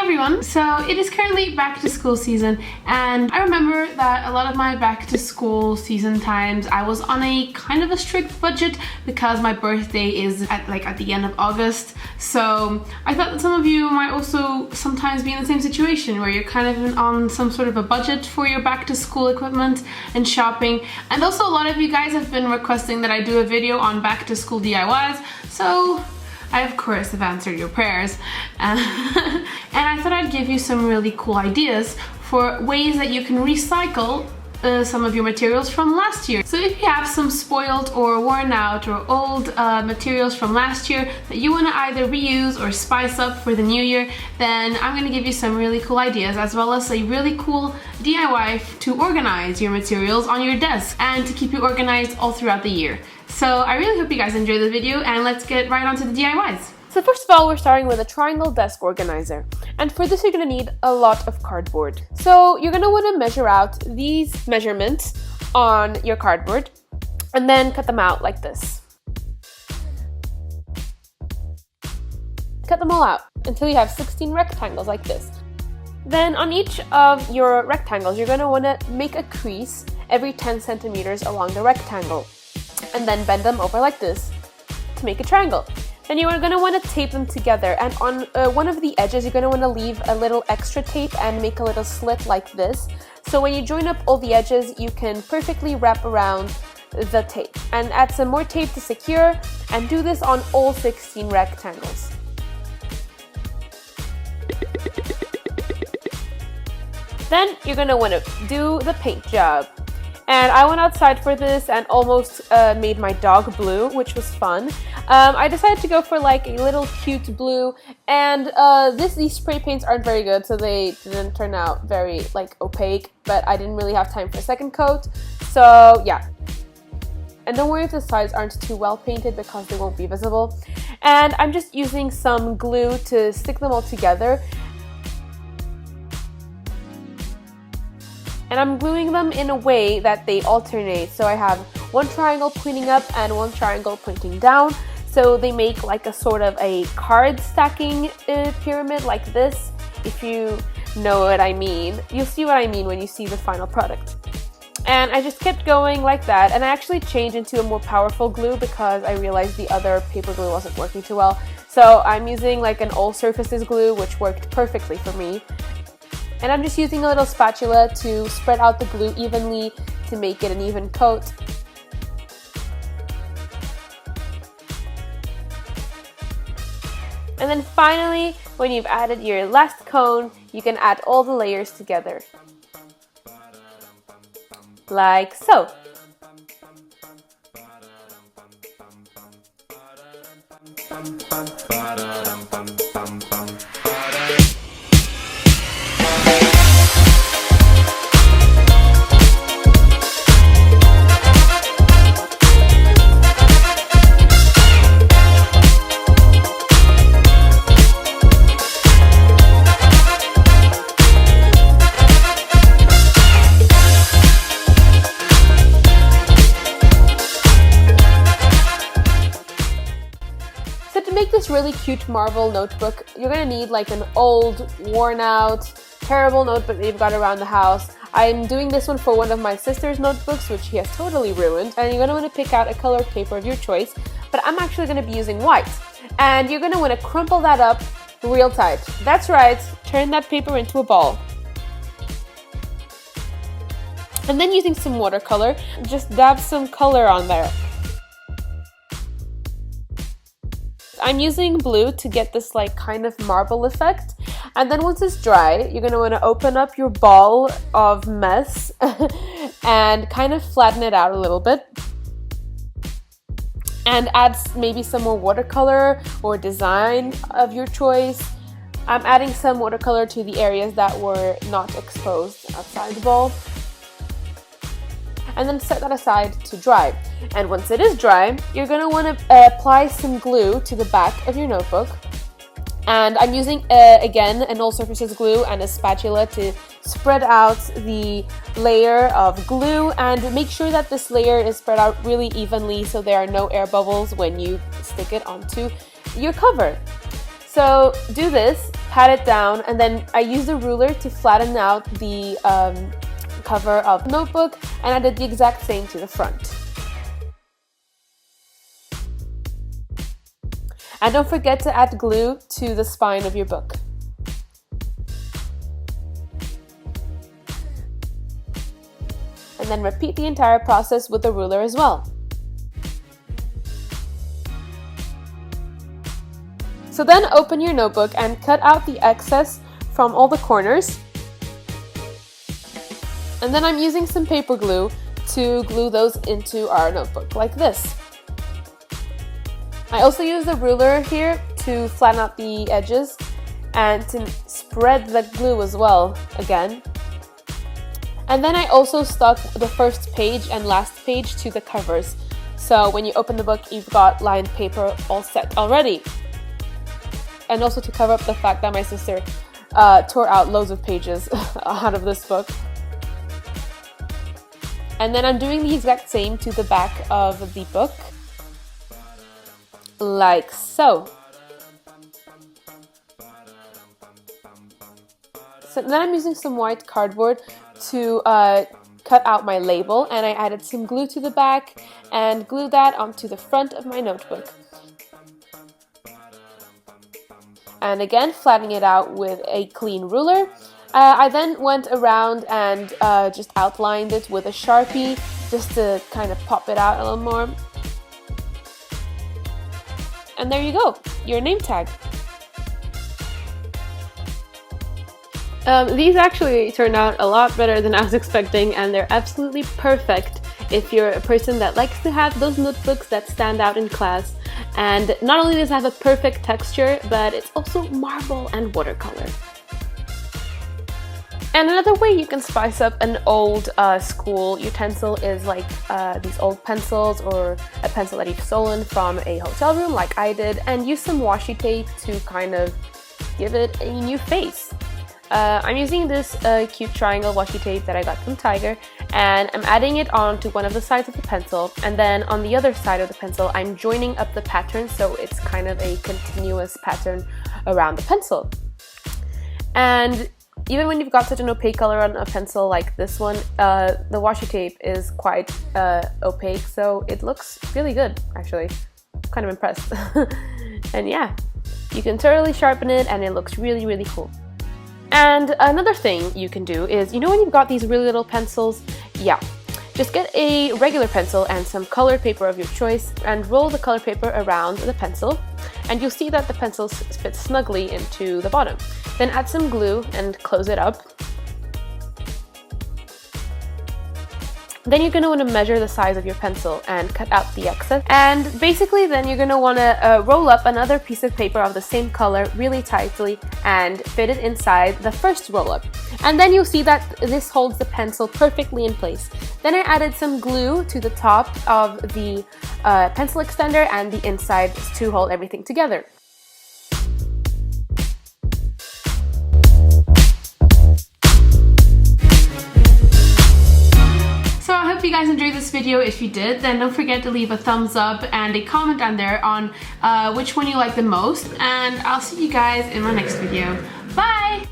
everyone! So it is currently back to school season, and I remember that a lot of my back to school season times I was on a kind of a strict budget because my birthday is at the end of August. So I thought that some of you might also sometimes be in the same situation where you're kind of on some sort of a budget for your back to school equipment and shopping. And also a lot of you guys have been requesting that I do a video on back to school DIYs, so I of course have answered your prayers. And I thought I'd give you some really cool ideas for ways that you can recycle some of your materials from last year. So if you have some spoiled or worn out or old materials from last year that you want to either reuse or spice up for the new year, then I'm going to give you some really cool ideas, as well as a really cool DIY to organize your materials on your desk and to keep you organized all throughout the year. So I really hope you guys enjoyed the video, and let's get right on to the DIYs. So first of all, we're starting with a triangle desk organizer. And for this, you're going to need a lot of cardboard. So you're going to want to measure out these measurements on your cardboard and then cut them out like this. Cut them all out until you have 16 rectangles like this. Then on each of your rectangles, you're going to want to make a crease every 10 centimeters along the rectangle, and then bend them over like this to make a triangle. Then you're going to want to tape them together, and on one of the edges you're going to want to leave a little extra tape and make a little slit like this. So when you join up all the edges, you can perfectly wrap around the tape. And add some more tape to secure, and do this on all 16 rectangles. Then you're going to want to do the paint job. And I went outside for this and almost made my dog blue, which was fun. I decided to go for like a little cute blue, and these spray paints aren't very good, so they didn't turn out very like opaque, but I didn't really have time for a second coat, so yeah. And don't worry if the sides aren't too well painted because they won't be visible. And I'm just using some glue to stick them all together. And I'm gluing them in a way that they alternate. So I have one triangle pointing up and one triangle pointing down. So they make like a sort of a card stacking pyramid like this. If you know what I mean, you'll see what I mean when you see the final product. And I just kept going like that. And I actually changed into a more powerful glue because I realized the other paper glue wasn't working too well. So I'm using like an all surfaces glue, which worked perfectly for me. And I'm just using a little spatula to spread out the glue evenly to make it an even coat. And then finally, when you've added your last cone, you can add all the layers together. Like so. This really cute marble notebook, you're gonna need like an old, worn out, terrible notebook that you've got around the house. I'm doing this one for one of my sister's notebooks, which she has totally ruined, and you're gonna want to pick out a colored paper of your choice, but I'm actually gonna be using white. And you're gonna want to crumple that up real tight. That's right, turn that paper into a ball. And then using some watercolor, just dab some color on there. I'm using blue to get this like kind of marble effect. And then once it's dry, you're going to want to open up your ball of mess and kind of flatten it out a little bit. And add maybe some more watercolor or design of your choice. I'm adding some watercolor to the areas that were not exposed outside the ball. And then set that aside to dry. And once it is dry, you're going to want to apply some glue to the back of your notebook. And I'm using, again, an all surfaces glue and a spatula to spread out the layer of glue, and make sure that this layer is spread out really evenly so there are no air bubbles when you stick it onto your cover. So do this, pat it down, and then I use the ruler to flatten out the cover of the notebook, and I did the exact same to the front. And don't forget to add glue to the spine of your book. And then repeat the entire process with the ruler as well. So then open your notebook and cut out the excess from all the corners. And then I'm using some paper glue to glue those into our notebook like this. I also use the ruler here to flatten out the edges and to spread the glue as well again. And then I also stuck the first page and last page to the covers. So when you open the book, you've got lined paper all set already. And also to cover up the fact that my sister tore out loads of pages out of this book. And then I'm doing the exact same to the back of the book, like so. So then I'm using some white cardboard to cut out my label, and I added some glue to the back and glued that onto the front of my notebook. And again, flattening it out with a clean ruler. I then went around and just outlined it with a Sharpie just to kind of pop it out a little more. And there you go, your name tag. These actually turned out a lot better than I was expecting, and they're absolutely perfect if you're a person that likes to have those notebooks that stand out in class. And not only does it have a perfect texture, but it's also marble and watercolor. And another way you can spice up an old school utensil is like these old pencils, or a pencil that you've stolen from a hotel room like I did, and use some washi tape to kind of give it a new face. I'm using this cute triangle washi tape that I got from Tiger, and I'm adding it onto one of the sides of the pencil, and then on the other side of the pencil I'm joining up the pattern so it's kind of a continuous pattern around the pencil. And even when you've got such an opaque color on a pencil like this one, the washi tape is quite opaque, so it looks really good actually. I'm kind of impressed. And yeah, you can totally sharpen it and it looks really, really cool. And another thing you can do is, you know when you've got these really little pencils? Yeah, just get a regular pencil and some colored paper of your choice and roll the colored paper around the pencil, and you'll see that the pencil fits snugly into the bottom. Then add some glue and close it up. Then you're going to want to measure the size of your pencil and cut out the excess. And basically then you're going to want to roll up another piece of paper of the same color really tightly and fit it inside the first roll up. And then you'll see that this holds the pencil perfectly in place. Then I added some glue to the top of the pencil extender and the inside to hold everything together. If you guys enjoyed this video. If you did, then don't forget to leave a thumbs up and a comment down there on which one you like the most, and I'll see you guys in my next video. Bye!